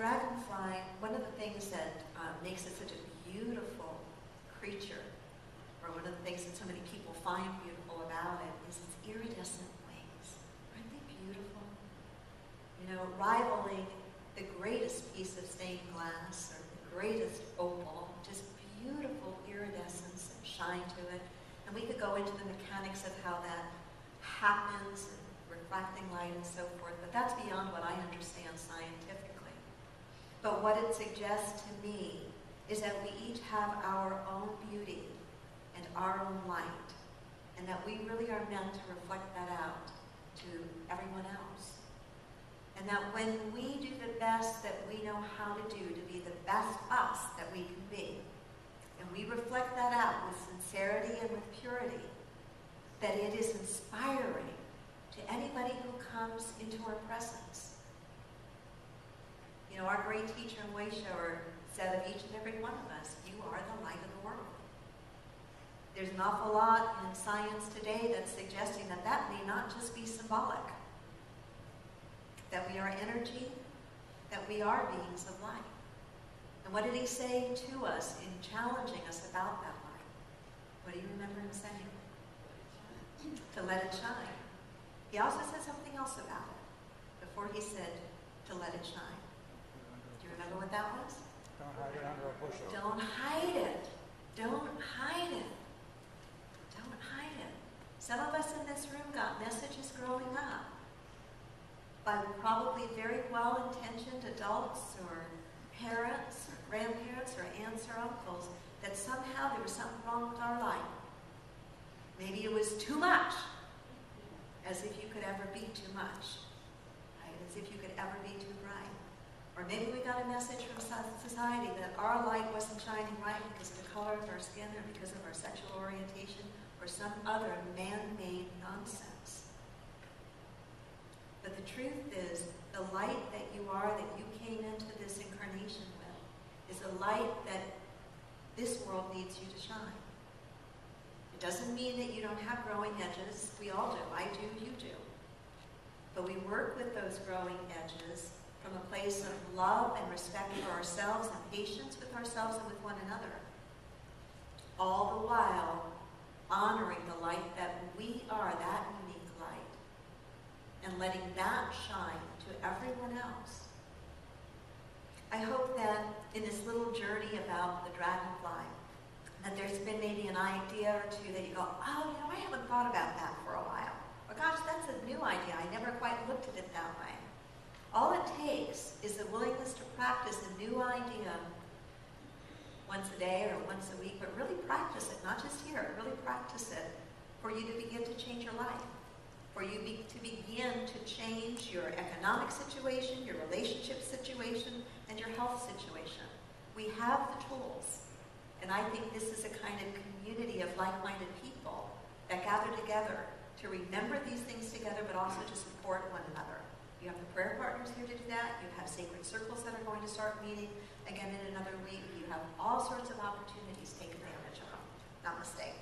dragonfly, one of the things that makes it such a beautiful creature, or one of the things that so many people find beautiful about it, is its iridescent wings. Aren't they beautiful? You know, rivaling the greatest piece of stained glass or the greatest opal, just beautiful iridescence and shine to it. And we could go into the mechanics of how that happens, and refracting light and so forth, but that's beyond what I understand scientifically. But what it suggests to me is that we each have our own beauty and our own light, and that we really are meant to reflect that out to everyone else. And that when we do the best that we know how to do to be the best us that we can be, and we reflect that out with sincerity and with purity, that it is inspiring to anybody who comes into our presence. You know, our great teacher in Wayshower said of each and every one of us, you are the light of the world. There's an awful lot in science today that's suggesting that that may not just be symbolic. That we are energy, that we are beings of light. And what did he say to us in challenging us about that light? What do you remember him saying? To let it shine. He also said something else about it before he said to let it shine. Do you remember what that was? Don't hide it under a bushel. Don't hide it. Don't hide it. Don't hide it. Some of us in this room got messages growing up by probably very well-intentioned adults or parents or grandparents or aunts or uncles that somehow there was something wrong with our life. Maybe it was too much, as if you could ever be too much, right? As if you could ever be too bright. Or maybe we got a message from society that our light wasn't shining right because of the color of our skin or because of our sexual orientation or some other man-made nonsense. But the truth is, the light that you are, that you came into this incarnation with, is a light that this world needs you to shine. It doesn't mean that you don't have growing edges. We all do. I do, you do. But we work with those growing edges from a place of love and respect for ourselves and patience with ourselves and with one another. All the while honoring the light that we are, that unique light, and letting that shine to everyone else. I hope that in this little journey about the dragonfly, that there's been maybe an idea or two that you go, oh, you know, I haven't thought about that for a while. Or gosh, that's a new idea. I never quite looked at it that way. All it takes is the willingness to practice a new idea once a day or once a week, but really practice it, not just hear it, really practice it for you to begin to change your life, for you to begin to change your economic situation, your relationship situation, and your health situation. We have the tools. And I think this is a kind of community of like-minded people that gather together to remember these things together, but also to support one another. You have the prayer partners here to do that. You have sacred circles that are going to start meeting again in another week. You have all sorts of opportunities. Take advantage of them. Namaste.